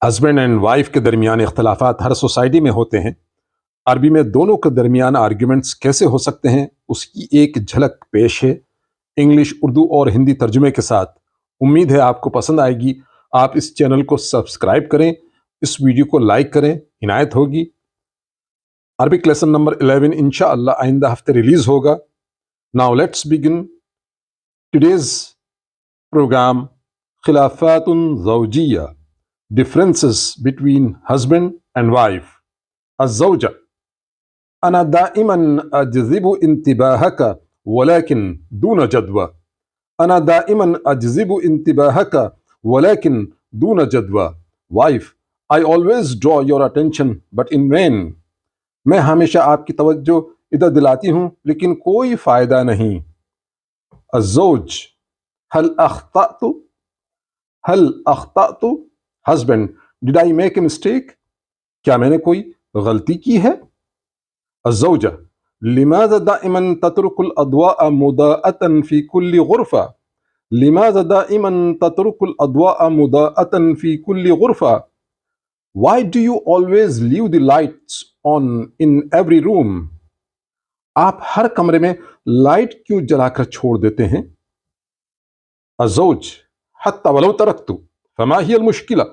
Husband and wife کے درمیان اختلافات ہر سوسائٹی میں ہوتے ہیں۔ عربی میں دونوں کے درمیان آرگیومنٹس کیسے ہو سکتے ہیں اس کی ایک جھلک پیش ہے انگلش، اردو اور ہندی ترجمے کے ساتھ۔ امید ہے آپ کو پسند آئے گی۔ آپ اس چینل کو سبسکرائب کریں، اس ویڈیو کو لائک کریں، عنایت ہوگی۔ عربک لیسن نمبر 11 انشاءاللہ آئندہ ہفتے ریلیز ہوگا۔ Now let's begin today's program خلافات زوجیہ differences between husband and wife. الزوجة: أنا دائما أجذب انتباهك ولكن دون جدوى. أنا دائما أجذب انتباهك ولكن دون جدوى. Wife: I always draw your attention but in vain. میں ہمیشہ آپ کی توجہ ادھر دلاتی ہوں لیکن کوئی فائدہ نہیں۔ الزوج: هل أخطأت؟ Husband: Did I make a mistake? کیا میں نے کوئی غلطی کی ہے؟ الزوجة: لماذا دائما تترك الأضواء مضاءة في كل غرفة؟ لماذا دائما تترك الأضواء مضاءة في كل غرفة؟ Why do you always leave the lights on in every room? آپ ہر کمرے میں لائٹ کیوں جلا کر چھوڑ دیتے ہیں؟ الزوج: حتى ولو تركت فما هي المشكلة؟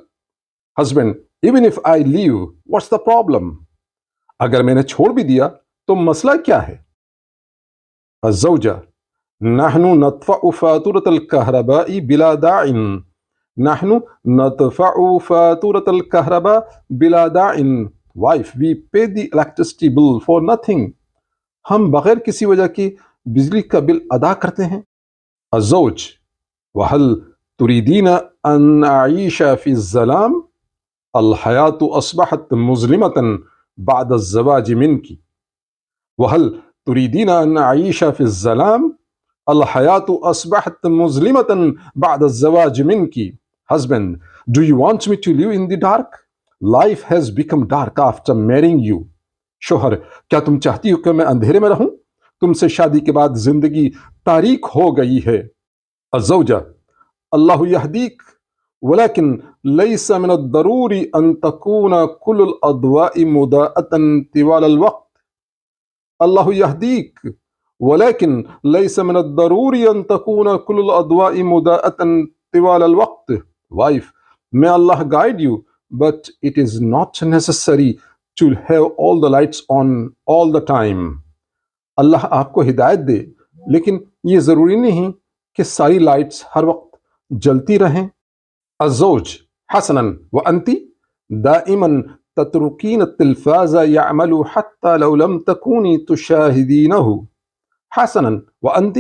Husband: Even if I leave, what's the problem? اگر میں نے چھوڑ بھی دیا تو مسئلہ کیا ہے؟ الزوجة: نحن ندفع فاتورة الكهرباء بلا داع. نحن ندفع فاتورة الكهرباء بلا داع. Wife: We pay the electricity bill for nothing. ہم بغیر کسی وجہ کی بجلی کا بل ادا کرتے ہیں۔ الزوج: وهل تريدين أن أعيش في الظلام؟ الحياة أصبحت مظلمة بعد الزواج منك. وهل تريدين أن أعيش في الظلام؟ الحياة أصبحت مظلمة بعد الزواج منك. Husband: Do you want me to live in the dark? Life has become dark after marrying you. شوہر: کیا تم چاہتی ہو کہ میں اندھیرے میں رہوں؟ تم سے شادی کے بعد زندگی تاریک ہو گئی ہے۔ الزوجة: اللہ یہدیک ولكن ليس من الضروري أن تكون كل الأضواء مضاءة طوال الوقت. اللہ یہدیک ولكن ليس من الضروري أن تكون كل الأضواء مضاءة طوال الوقت. Wife: May Allah guide you, but it is not necessary to have all the lights on all the time. اللہ آپ کو ہدایت دے لیکن یہ ضروری نہیں کہ ساری لائٹس ہر وقت جلتی رہیں۔ الزوج: حسنا وأنت دائما تتركين التلفاز يعمل حتى لو لم تكوني تشاهدينه. حسنا وأنت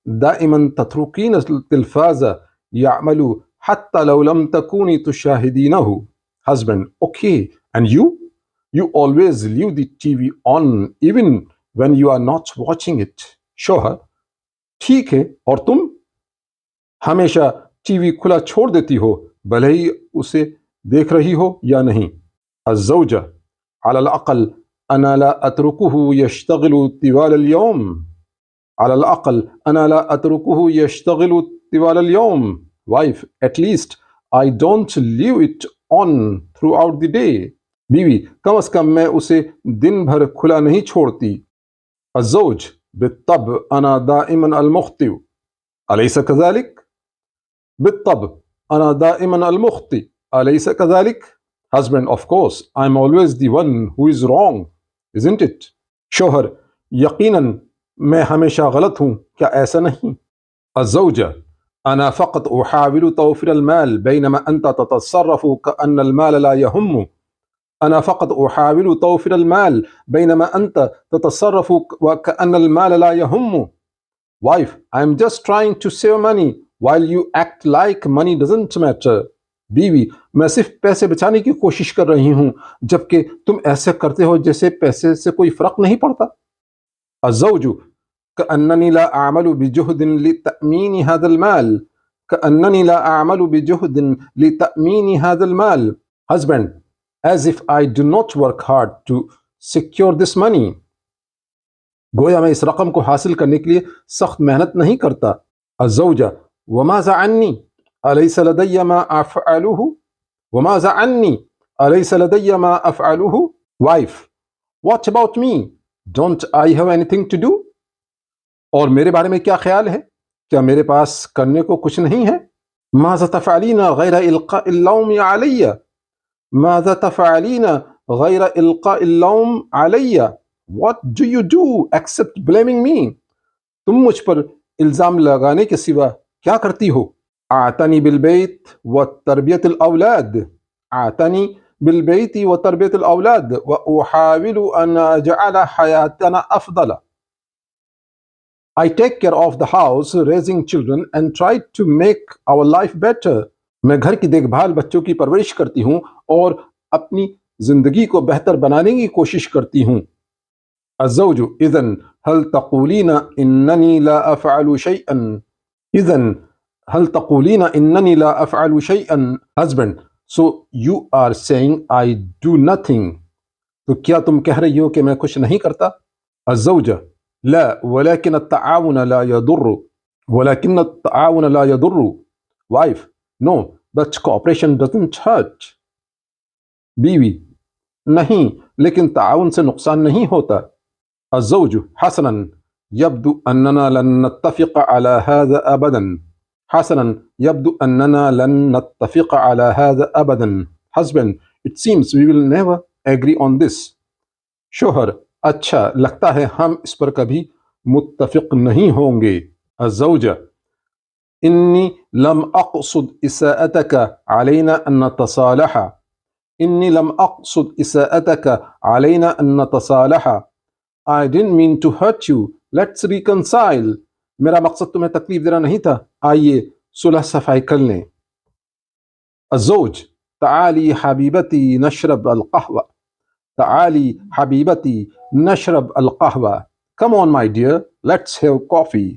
دائما تتركين التلفاز يعمل حتى لو لم تكوني تشاهدينه. Husband: Okay, and you? You always leave the TV on even when you are not watching it. شوہر: ٹھیک ہے، اور تم؟ ہمیشہ ٹی وی کھلا چھوڑ دیتی ہو بھلے ہی اسے دیکھ رہی ہو یا نہیں۔ الزوجة: على الأقل أنا لا أتركه يشتغل طوال اليوم. على الأقل أنا لا أتركه يشتغل طوال اليوم. Wife: At least I don't leave it on throughout the day. بیوی: کم از کم میں اسے دن بھر کھلا نہیں چھوڑتی۔ الزوج: بالطبع أنا دائما المخطئ. أليس كذلك؟ بالطبع أنا دائما المخطئ. أليس كذلك؟ Husband: Of course, I'm always the one who is wrong, isn't it? شوہر: یقیناً میں ہمیشہ غلط ہوں، کیا ایسا نہیں؟ الزوجة: أنا فقط أحاول توفير المال بينما أنت تتصرف كأن المال لا يهم. أنا فقط أحاول توفير المال بينما أنت تتصرف وكأن المال لا يهم. Wife: I'm just trying to save money while you act like money doesn't matter. بیوی: میں صرف پیسے بچانے کی کوشش کر رہی ہوں جبکہ تم ایسے کرتے ہو جیسے پیسے سے کوئی فرق نہیں پڑتا۔ الزوج: كأنني لا أعمل بجهد لتأمين هذا المال. كأنني لا أعمل بجهد لتأمين هذا المال. Husband: As if I do not work hard to secure this money. گویا میں اس رقم کو حاصل کرنے کے لیے سخت محنت نہیں کرتا۔ الزوجة: وماذا عني؟ أليس لدي ما أفعله؟ وماذا عني أليس لدي ما أفعله. Wife, what about me? Don't I have anything to do? اور میرے بارے میں کیا خیال ہے؟ کیا میرے پاس کرنے کو کچھ نہیں ہے؟ ماذا تفعلين غير إلقاء اللوم علي. ماذا تفعلين غير إلقاء اللوم علي. What do you do except blaming me? تم مجھ پر الزام لگانے کے سوا کیا کرتی ہو؟ اعتنی بالبیت وتربیت الاولاد. اعتنی بالبیت وتربیت الاولاد واحاول ان اجعل حیاتنا افضل. I take care of the house, raising children and try to make our life better. میں گھر کی دیکھ بھال، بچوں کی پرورش کرتی ہوں اور اپنی زندگی کو بہتر بنانے کی کوشش کرتی ہوں. الزوج اذن هل تقولين انني لا افعل شيئا. اذن هل تقولين انني لا افعل شيئا. Husband, so you are saying I do nothing. تو کیا تم کہہ رہی ہو کہ میں کچھ نہیں کرتا؟ الزوجہ لا ولكن التعاون لا يضر. ولكن التعاون لا يضر. Wife, no, but cooperation doesn't hurt. بیوی نہیں، لیکن تعاون سے نقصان نہیں ہوتا. الزوج حسنا يبدو أننا لن نتفق على هذا أبدا. حسنا يبدو أننا لن نتفق على هذا أبدا. Husband, it seems we will never agree on this. شوہر اچھا لگتا ہے ہم اس پر کبھی متفق نہیں ہوں گے. الزوجہ انی لم اقصد اساءتك علينا ان نتصالح. انی لم اقصد اساءتك علينا ان نتصالح. I didn't mean to hurt you. Let's reconcile. میرا مقصد تمہیں تکلیف دینا نہیں تھا، آئیے صلح صفائی کر لیں. الزوج تعالی حبیبتی نشرب القهوة. تعالی حبیبتی نشرب القهوة. Come on my dear, let's have coffee.